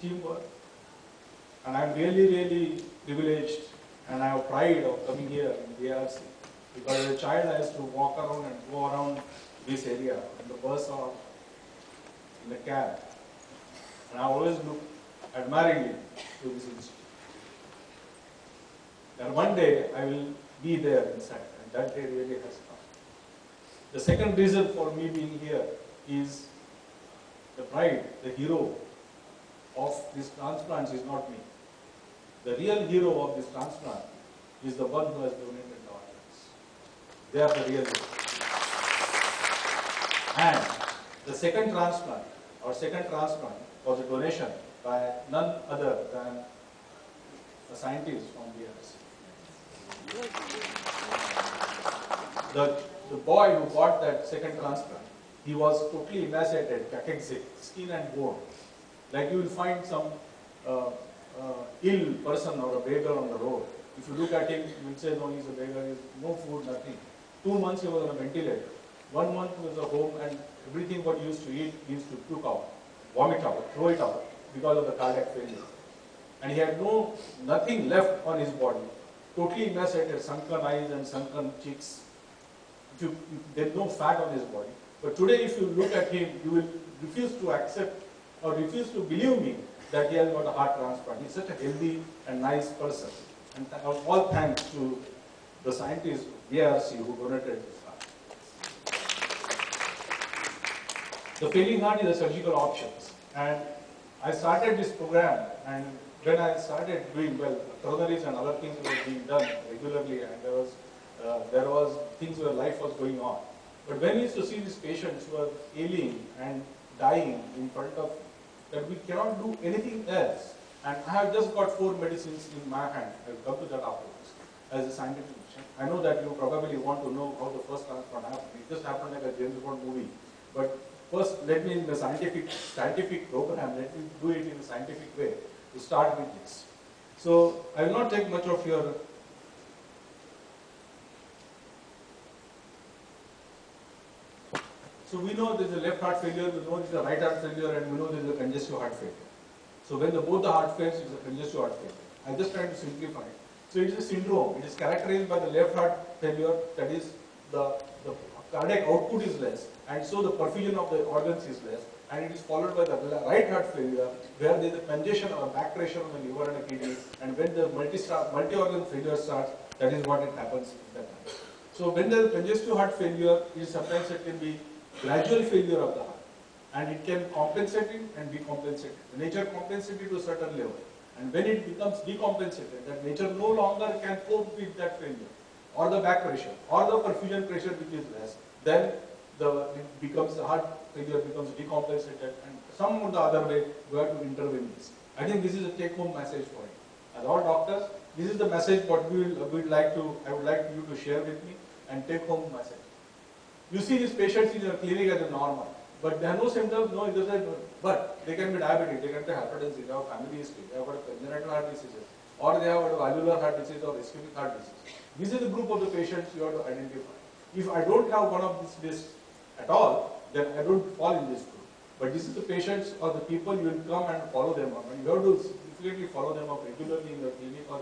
teamwork. And I'm really, really privileged and I have pride of coming here in ARC. Because as a child I used to walk around and go around this area in the bus or in the cab. And I always look admiringly to this institute. And one day I will be there inside, and that day really has come. The second reason for me being here is the pride, the hero of these transplants is not me. The real hero of this transplant is the one who has donated the organs. They are the real hero. And the second transplant, was a donation by none other than a scientist from BRC. The boy who bought that second transplant, he was totally emaciated, cachexic, skin and bone. Like you will find some ill person or a beggar on the road. If you look at him, you will say, no, he's a beggar, he's no food, nothing. 2 months he was on a ventilator. 1 month he was at home and everything what he used to eat, he used to puke out, vomit out, throw it out because of the cardiac failure. And he had nothing left on his body. Totally emaciated, sunken eyes and sunken cheeks. There's no fat on his body. But today if you look at him, you will refuse to accept or refuse to believe me that he has got a heart transplant. He's such a healthy and nice person. And all thanks to the scientists of BRC who donated this heart. The failing heart is a surgical option. And I started this program, and when I started doing well, coronaries and other things were being done regularly, and there was things where life was going on. But when we used to see these patients who are ailing and dying in front of, that we cannot do anything else. And I have just got 4 medicines in my hand. I will come to that afterwards as a scientific mission. I know that you probably want to know how the first transplant happened. It just happened like a James Bond movie. But first, let me in the scientific program, let me do it in a scientific way to start with this. So I will not take much of your So we know there is a left heart failure, we know there is a right heart failure, and we know there is a congestive heart failure. So when both the heart fails, it is a congestive heart failure. I just trying to simplify it. So it is a syndrome. It is characterized by the left heart failure, that is the cardiac output is less, and so the perfusion of the organs is less, and it is followed by the right heart failure, where there is a congestion or back pressure on the liver and the kidney, and when the multi-organ failure starts, that is what it happens at that time. So when there is congestive heart failure, sometimes it can be gradual failure of the heart, and it can compensate it and decompensate it. The nature compensates it to a certain level, and when it becomes decompensated, that nature no longer can cope with that failure, or the back pressure, or the perfusion pressure which is less, then the heart failure becomes decompensated, and some or the other way we have to intervene this. I think this is a take-home message for you. As all doctors, this is the message what I would like you to share with me and take home message. You see these patients in your clinic as a normal, but they have no symptoms, no exercise, but they can be diabetic, they can be hypertensive, they have family history, they have got a congenital heart diseases, or they have got a valvular heart disease or ischemic heart disease. This is the group of the patients you have to identify. If I don't have one of this list at all, then I don't fall in this group. But this is the patients or the people you will come and follow them up, and you have to significantly follow them up regularly in your clinic or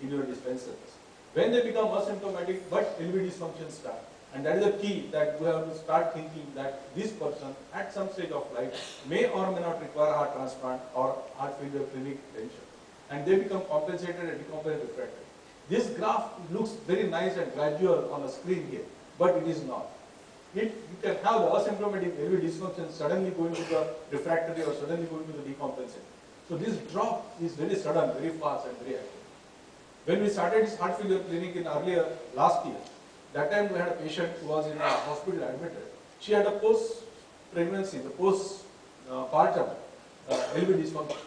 in your dispensaries. When they become asymptomatic but LV dysfunction start, and that is the key, that we have to start thinking that this person at some stage of life may or may not require a heart transplant or heart failure clinic attention, and they become compensated and decompensated refractory. This graph looks very nice and gradual on the screen here, but it is not. You can have the asymptomatic LV dysfunction suddenly going to the refractory or suddenly going to the decompensated. So this drop is very sudden, very fast and very active. When we started this heart failure clinic in last year, that time we had a patient who was in a hospital admitted. She had a post-pregnancy, the post-partum LV dysfunction.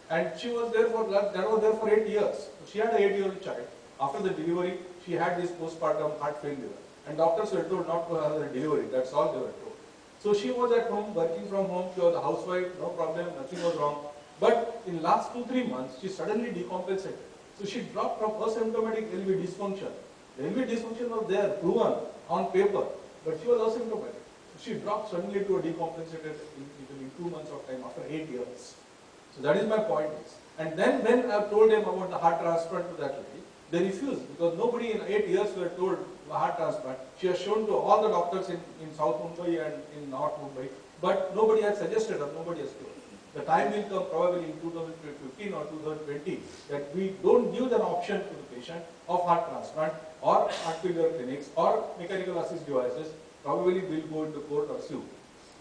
And she was there for 8 years. She had an 8-year-old child. After the delivery, she had this postpartum heart failure. And doctors were told not to have the delivery. That's all they were told. So she was at home, working from home. She was a housewife, no problem, nothing was wrong. But in last 2-3 months, she suddenly decompensated. So she dropped from asymptomatic LV dysfunction. The LV dysfunction was there, proven on paper, but she was asymptomatic. So she dropped suddenly to a decompensated in 2 months of time after 8 years. So that is my point is. And then when I told them about the heart transplant to that lady, they refused because nobody in 8 years were told heart transplant. She has shown to all the doctors in South Mumbai and in North Mumbai, but nobody has suggested or nobody has told. The time will come probably in 2015 or 2020 that we don't give an option to the patient of heart transplant or heart failure clinics or mechanical assist devices. Probably will go into court or sue.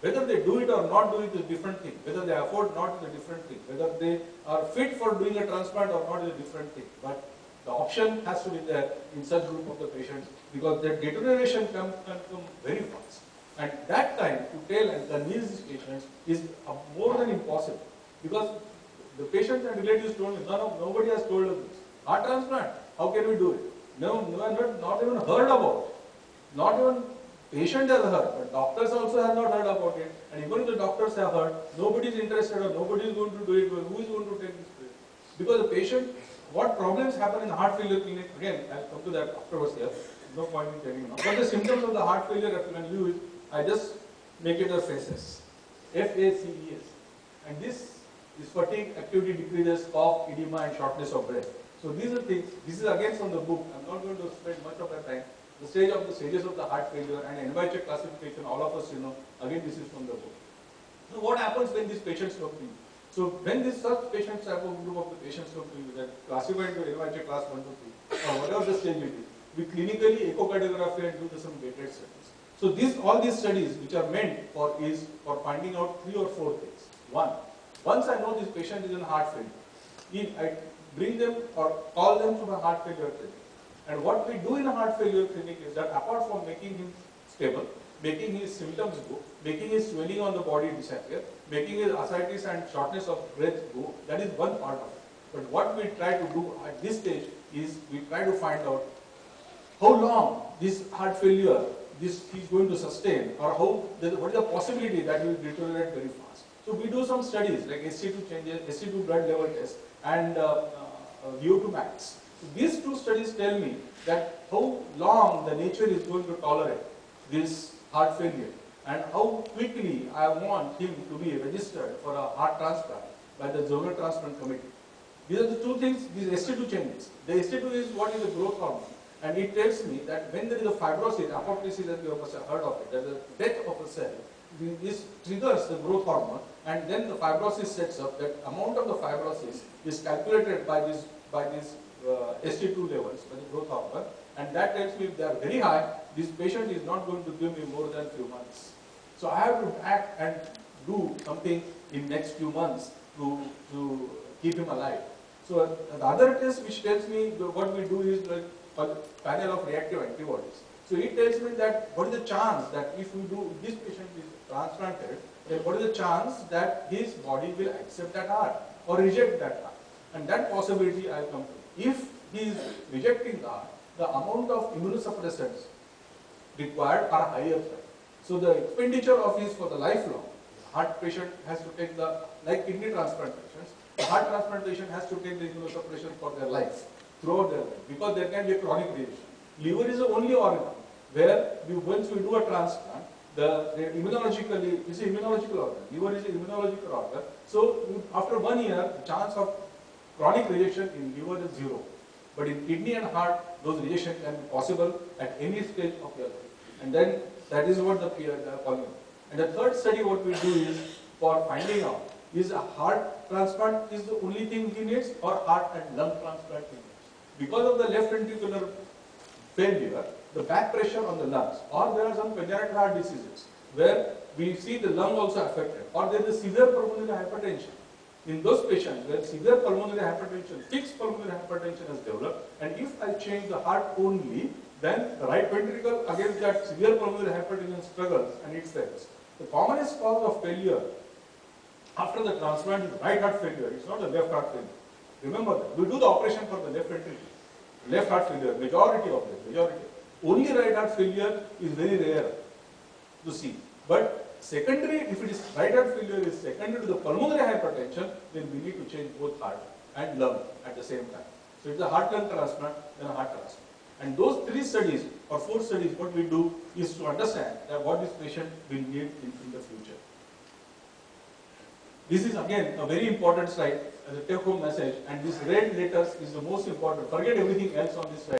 Whether they do it or not do it is a different thing. Whether they afford not is a different thing. Whether they are fit for doing a transplant or not is a different thing. But the option has to be there in such group of the patients because their deterioration can come very fast. And that time to tell and convince these patients is more than impossible because the patients and relatives told me, nobody has told us this. Heart transplant, how can we do it? No, not even heard about it. Not even patient has heard, but doctors also have not heard about it. And even if the doctors have heard, nobody is interested or nobody is going to do it. Well, who is going to take this place? Because the patient, what problems happen in heart failure clinic, again, I'll come to that afterwards here. No point in telling you now. But the symptoms of the heart failure, if you can use, I just make it as FACES. FACES. And this is fatigue, activity decreases, cough, edema, and shortness of breath. So these are things, this is again from the book. I'm not going to spend much of my time. The stages of the heart failure and NYHA classification, all of us again this is from the book. So what happens when these patients come to you? So when these such patients, type of group of the patients come to you that classified into NYHA class 1 to 3 or whatever the stage it is, we clinically echocardiography and do some gated studies. So all these studies which are meant for is for finding out 3 or 4 things. One, once I know this patient is in heart failure, I bring them or call them to the heart failure clinic. And what we do in a heart failure clinic is that apart from making him stable, making his symptoms go, making his swelling on the body disappear, making his ascites and shortness of breath go, that is one part of it. But what we try to do at this stage is we try to find out how long this heart failure is going to sustain or what is the possibility that it will deteriorate very fast. So we do some studies like ST2 changes, ST2 blood level test and VO2 max. So these two studies tell me that how long the nature is going to tolerate this heart failure and how quickly I want him to be registered for a heart transplant by the Zonal Transplant Committee. These are the two things, these ST2 changes. The ST2 is what is the growth hormone and it tells me that when there is a fibrosis, apoptosis that you have heard of it, that the death of a cell, this triggers the growth hormone and then the fibrosis sets up. That amount of the fibrosis is calculated by this ST2 levels, by the growth hormone, and that tells me if they are very high, this patient is not going to give me more than few months. So I have to act and do something in next few months to keep him alive. So the other test which tells me what we do is like a panel of reactive antibodies. So it tells me that what is the chance that if we do, this patient is transplanted, then what is the chance that his body will accept that heart or reject that heart? And that possibility I will come to. If he is rejecting the heart, the amount of immunosuppressants required are higher. So the expenditure of his for the lifelong, heart patient has to take like kidney transplant patients, the heart transplant patient has to take the immunosuppression for their life, throughout their life, because there can be a chronic reaction. Liver is the only organ where once we do a transplant, the immunologically, it's an immunological organ. Liver is an immunological organ. So after 1 year, the chance of chronic rejection in liver is 0. But in kidney and heart, those rejections can be possible at any stage of your life. And then that is what the calling. And the third study what we do is for finding out is a heart transplant is the only thing he needs or heart and lung transplant he needs. Because of the left ventricular failure, the back pressure on the lungs, or there are some congenital heart diseases where we see the lung also affected, or there is severe pulmonary hypertension. In those patients where severe pulmonary hypertension, fixed pulmonary hypertension has developed, and if I change the heart only, then the right ventricle against that severe pulmonary hypertension struggles and it fails. The commonest cause of failure after the transplant is right heart failure. It's not the left heart failure. Remember that. We do the operation for the left ventricle. Left heart failure, majority of them, majority. Only right heart failure is very rare to see. But secondary, if it is right heart failure is secondary to the pulmonary hypertension, then we need to change both heart and lung at the same time. So it's a heart lung transplant, then a heart transplant. And those 3 studies or 4 studies, what we do is to understand that what this patient will need in the future. This is again a very important slide as a take-home message, and this red letters is the most important. Forget everything else on this slide.